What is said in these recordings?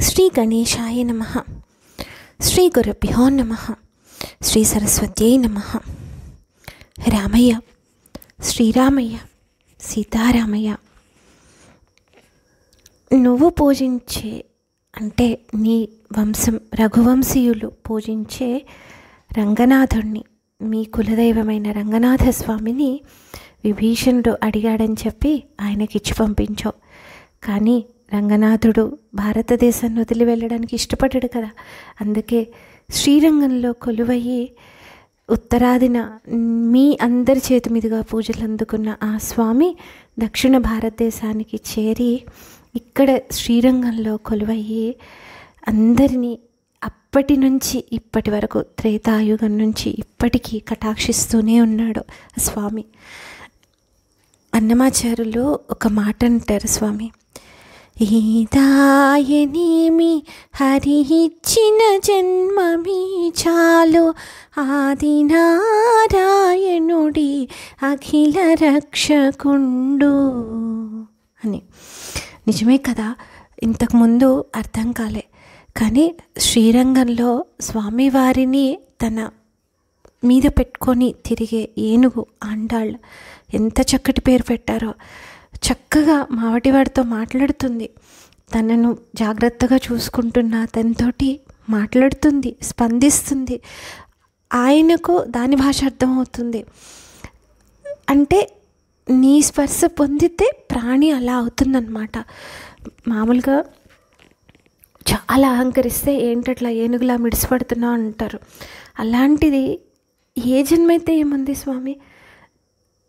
శ్రీ గణేశాయ నమః. శ్రీ గురుభ్యో నమః. శ్రీ సరస్వత్యై నమః. రామయ్య, శ్రీరామయ్య, సీతారామయ్య, నువ్వు పూజించే అంటే నీ వంశం రఘువంశీయులు పూజించే రంగనాథుణ్ణి, మీ కులదైవమైన రంగనాథ స్వామిని విభీషణుడు అడిగాడని చెప్పి ఆయనకిచ్చి పంపించావు. కానీ రంగనాథుడు భారతదేశాన్ని వదిలి వెళ్ళడానికి ఇష్టపడ్డాడు కదా. అందుకే శ్రీరంగంలో కొలువయ్యి ఉత్తరాదిన మీ అందరి చేతి మీదుగా పూజలు అందుకున్న ఆ స్వామి దక్షిణ భారతదేశానికి చేరి ఇక్కడ శ్రీరంగంలో కొలువయ్యి అందరినీ అప్పటి నుంచి ఇప్పటి వరకు త్రేతాయుగం నుంచి ఇప్పటికీ కటాక్షిస్తూనే ఉన్నాడు ఆ స్వామి. అన్నమాచారులు ఒక మాట అంటారు స్వామి, ఈదాయనేమి హరి ఇచ్చిన జన్మమీ చాలు, ఆదినారాయణుడి అఖిల రక్షకుండు అని. నిజమే కదా, ఇంతకుముందు అర్థం కాలే. కానీ శ్రీరంగంలో స్వామివారిని తన మీద పెట్టుకొని తిరిగే ఏనుగు ఆండాళ్ ఎంత చక్కటి పేరు పెట్టారో. చక్కగా మావటివాడితో మాట్లాడుతుంది, తనను జాగ్రత్తగా చూసుకుంటున్న అతనితోటి మాట్లాడుతుంది, స్పందిస్తుంది. ఆయనకు దాని భాష అర్థమవుతుంది. అంటే నీ స్పర్శ పొందితే ప్రాణి అలా అవుతుందన్నమాట. మామూలుగా చాలా అహంకరిస్తే ఏంటట్లా ఏనుగులా మిడిసిపడుతున్నావు అంటారు. అలాంటిది ఏ జన్మైతే ఏముంది స్వామి,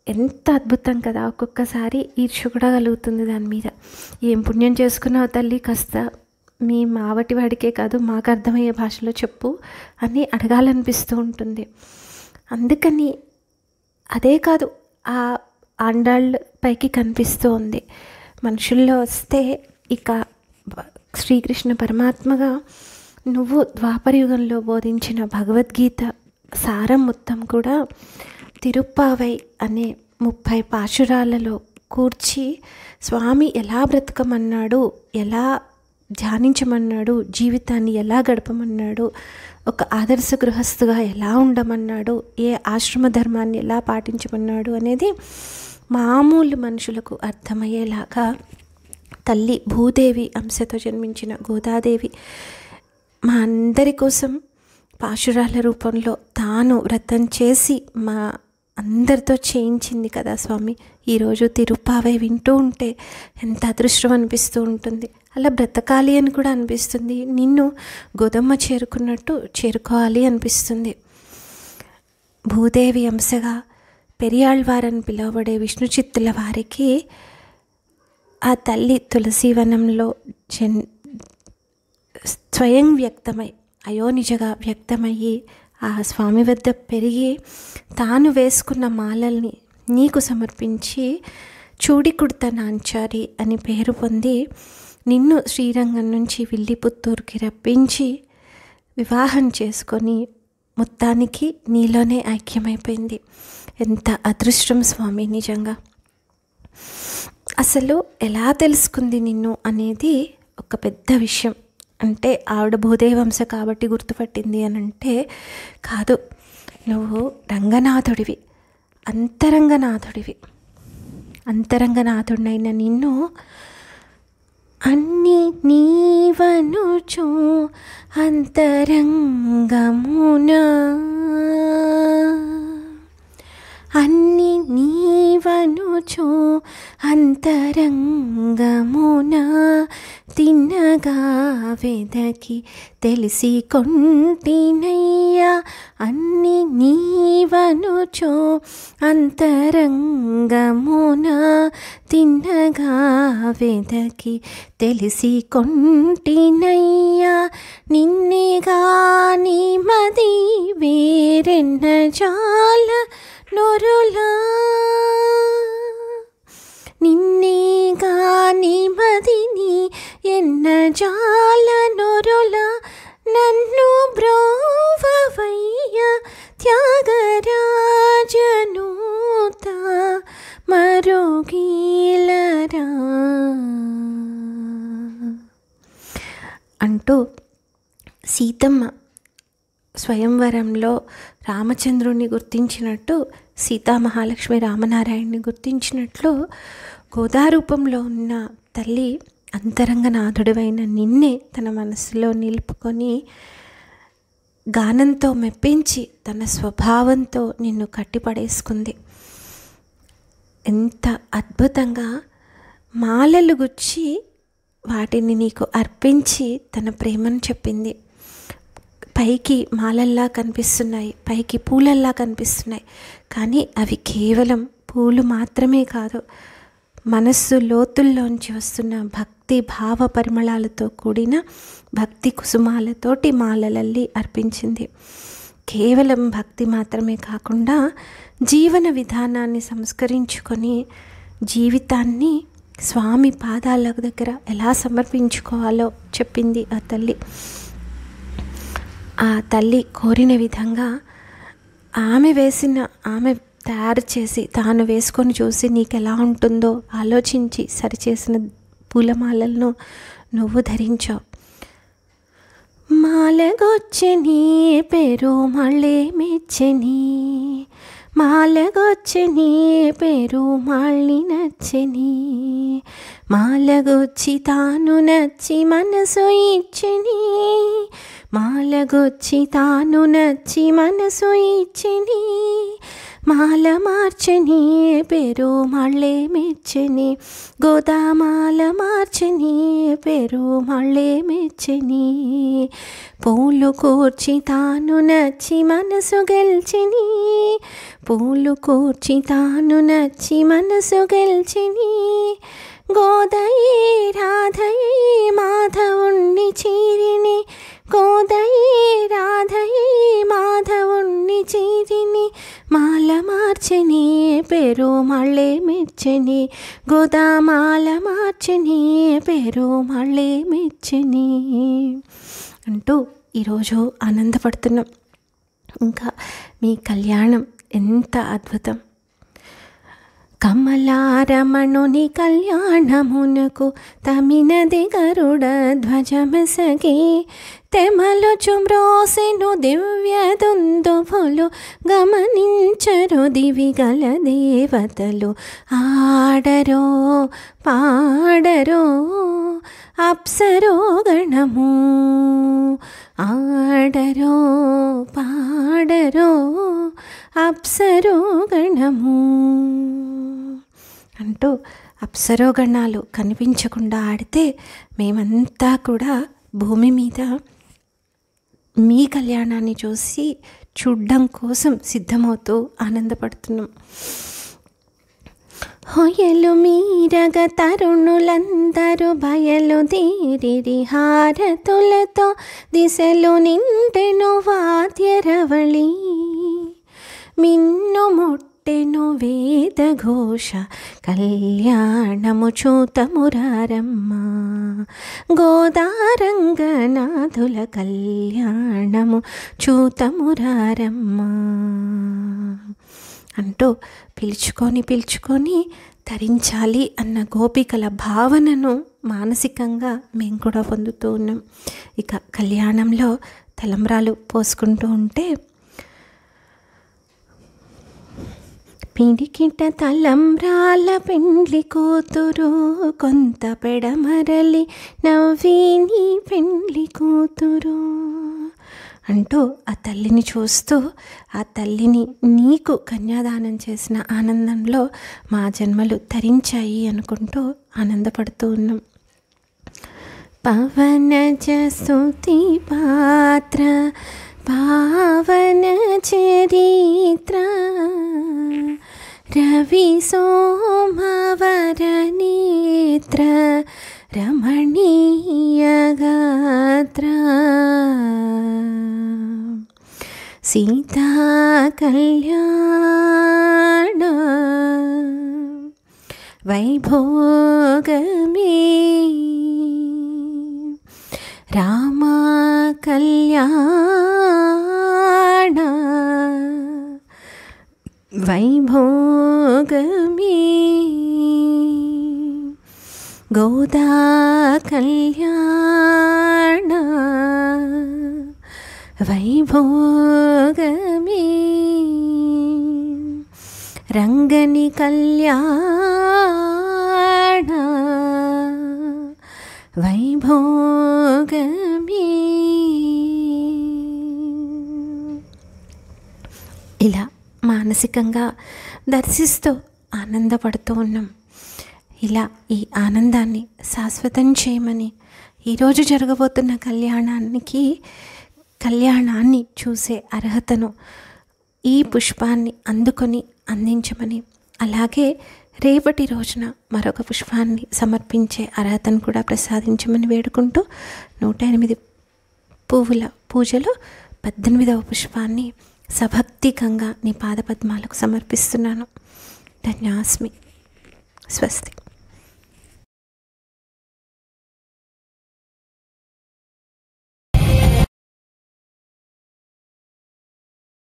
ఎంత అద్భుతం కదా. ఒక్కొక్కసారి ఈర్ష్య కూడా కలుగుతుంది దాని మీద. ఏం పుణ్యం చేసుకున్నావు తల్లి, కాస్త మీ మావటి వాడికే కాదు మాకు అర్థమయ్యే భాషలో చెప్పు అని అడగాలనిపిస్తూ ఉంటుంది. అందుకని అదే కాదు, ఆ ఆండాళ్ళ పైకి కనిపిస్తూ ఉంది. మనుషుల్లో వస్తే ఇక శ్రీకృష్ణ పరమాత్మగా నువ్వు ద్వాపరయుగంలో బోధించిన భగవద్గీత సారం మొత్తం కూడా తిరుప్పావై అనే 30 పాశురాలలో కూర్చి స్వామి ఎలా బ్రతకమన్నాడు, ఎలా ధ్యానించమన్నాడు, జీవితాన్ని ఎలా గడపమన్నాడు, ఒక ఆదర్శ గృహస్థుగా ఎలా ఉండమన్నాడు, ఏ ఆశ్రమ ధర్మాన్ని ఎలా పాటించమన్నాడు అనేది మామూలు మనుషులకు అర్థమయ్యేలాగా తల్లి భూదేవి అంశతో జన్మించిన గోదాదేవి మా అందరి కోసం పాశురాల రూపంలో తాను వ్రతం చేసి మా అందరితో చేయించింది కదా స్వామి. ఈరోజు తిరుప్పావై వింటూ ఉంటే ఎంత అదృష్టం అనిపిస్తూ ఉంటుంది. అలా బ్రతకాలి అని కూడా అనిపిస్తుంది. నిన్ను గోదమ్మ చేరుకున్నట్టు చేరుకోవాలి అనిపిస్తుంది. భూదేవి అంశగా పెరియాళ్వారని పిలువబడే విష్ణు చిత్తుల వారికి ఆ తల్లి తులసీవనంలో స్వయం వ్యక్తమై అయోనిజగా వ్యక్తమయ్యి ఆ స్వామి వద్ద పెరిగి తాను వేసుకున్న మాలల్ని నీకు సమర్పించి చూడికుడత నాంచారి అని పేరు పొంది నిన్ను శ్రీరంగం నుంచి విల్లిపుత్తూరుకి రప్పించి వివాహం చేసుకొని మొత్తానికి నీలోనే ఐక్యమైపోయింది. ఎంత అదృష్టం స్వామి నిజంగా. అసలు ఎలా తెలుసుకుంది నిన్ను అనేది ఒక పెద్ద విషయం. అంటే ఆవిడ భూదేవంశ కాబట్టి గుర్తుపట్టింది అని అంటే కాదు, నువ్వు రంగనాథుడివి, అంతరంగనాథుడినైన నిన్ను అన్ని నీవనుచు అంతరంగమున, అన్ని నీవనుచు అంతరంగమున తిన్నగా వెదకి తెలిసి కొంటినయ్యా, అన్ని నీవనుచు అంతరంగమున తిన్నగా వెదకి తెలిసి కొంటినయ్యా, నిన్నేగా నీ మది వేరెన్న జాల నొరులా, నిన్నేగా నీ మదిని ఎన్న జాల నొరుల, నన్ను బ్రోవవయ్య త్యాగరాజనూత మరుగీలరా. అంటూ సీతమ్మ స్వయంవరంలో రామచంద్రుణ్ణి గుర్తించినట్టు సీతామహాలక్ష్మి రామనారాయణని గుర్తించినట్లు గోదారూపంలో ఉన్న తల్లి అంతరంగనాథుడివైన నిన్నే తన మనసులో నిలుపుకొని గానంతో మెప్పించి తన స్వభావంతో నిన్ను కట్టిపడేసుకుంది. ఎంత అద్భుతంగా మాలలు గుచ్చి వాటిని నీకు అర్పించి తన ప్రేమను చెప్పింది. పైకి మాలల్లా కనిపిస్తున్నాయి, పైకి పూలల్లా కనిపిస్తున్నాయి, కానీ అవి కేవలం పూలు మాత్రమే కాదు, మనస్సు లోతుల్లోంచి వస్తున్న భక్తి భావ పరిమళాలతో కూడిన భక్తి కుసుమాలతోటి మాలలల్లి అర్పించింది. కేవలం భక్తి మాత్రమే కాకుండా జీవన విధానాన్ని సంస్కరించుకొని జీవితాన్ని స్వామి పాదాల దగ్గర ఎలా సమర్పించుకోవాలో చెప్పింది ఆ తల్లి. ఆ తల్లి కోరిన విధంగా ఆమె తయారు చేసి తాను వేసుకొని చూసి నీకు ఎలా ఉంటుందో ఆలోచించి సరిచేసిన పూలమాలలను నువ్వు ధరించావు. మాలగొచ్చని పేరు మళ్ళీ మెచ్చని, మాలగొచ్చని పేరు మళ్ళీ నచ్చని, మాలగొచ్చి తాను నచ్చి మనసు ఇచ్చని, మాలగొచ్చి తాను నచ్చి మనసు ఇచ్చని, మాల మార్చని పేరు మళ్ళీ మెచ్చని, గోదామాల మార్చని పేరు మళ్ళీ మెచ్చని, పూలు కూర్చి తాను నచ్చి మనసు గెల్చని, పూలు కూర్చి తాను నచ్చి మనసు గెల్చని, గోదయే రాధయే మాధవుణ్ణి చీరిని, గోదయే రాధయే మాధవుణ్ణి చీరిని, మాల మార్చని పేరు మళ్ళీ మెచ్చని, గోదామాల మార్చని పేరు మళ్ళీ మెచ్చని అంటూ ఈరోజు ఆనందపడుతున్నాం. ఇంకా మీ కళ్యాణం ఎంత అద్భుతం. కమలారమణుని కళ్యాణమునకు తమినది గరుడ ధ్వజమెసగి, తెమలు చుమ్రోసెను దివ్య దుందుభులు గమనించరు దివిగల దేవతలు, ఆడరో పాడరో అప్సరో గణము, ఆడరో పాడరో అప్సరో గణము అంటూ అప్సరోగణాలు కనిపించకుండా ఆడితే మేమంతా కూడా భూమి మీద మీ కళ్యాణాన్ని చూడడం కోసం సిద్ధమవుతూ ఆనందపడుతున్నాం. హొయలు మీరగ తరుణులందరూ బయలుదేరిరి, హారతులతో దిశలు నిండెను వాద్యరవళి, మిన్ను ముట్టెను వేదఘోష కళ్యాణము చూతమురారమ్మ, గోదారంగనాథుల కళ్యాణము చూతమురారమ్మ అంటూ పిలుచుకొని ధరించాలి అన్న గోపికల భావనను మానసికంగా మేము కూడా పొందుతూ ఉన్నాం. ఇక కళ్యాణంలో తలంబ్రాలు పోసుకుంటూ ఉంటే, పిడికిట తలంబ్రాల పెండ్లి కూతురు, కొంత పెడమరలి నవ్విని పెండ్లి కూతురు అంటూ ఆ తల్లిని చూస్తూ, ఆ తల్లిని నీకు కన్యాదానం చేసిన ఆనందంలో మా జన్మలు తరించాయి అనుకుంటూ ఆనందపడుతూ ఉన్నాం. పవనజ స్తుతి పాత్ర పావన చరిత్ర, రవి సోమవర నేత్ర రమణీయ గాత్ర, సీతా కళ్యాణ వైభోగమే, రామ కళ్యాణ వైభోగమే, గోదా కళ్యాణ వైభోగమే రంగని కళ్యాణ వైభోగమే. ఇలా మానసికంగా దర్శిస్తూ ఆనందపడుతూ ఉన్నాం. ఇలా ఈ ఆనందాన్ని శాశ్వతం చేయమని, ఈరోజు జరగబోతున్న కళ్యాణాన్ని చూసే అర్హతను ఈ పుష్పాన్ని అందుకొని అందించమని, అలాగే రేపటి రోజున మరొక పుష్పాన్ని సమర్పించే అర్హతను కూడా ప్రసాదించమని వేడుకుంటూ 108 పువ్వుల పూజలో 18వ పుష్పాన్ని సభక్తికంగా నీ పాదపద్మాలకు సమర్పిస్తున్నాను. ధన్యాస్మి. స్వస్తి.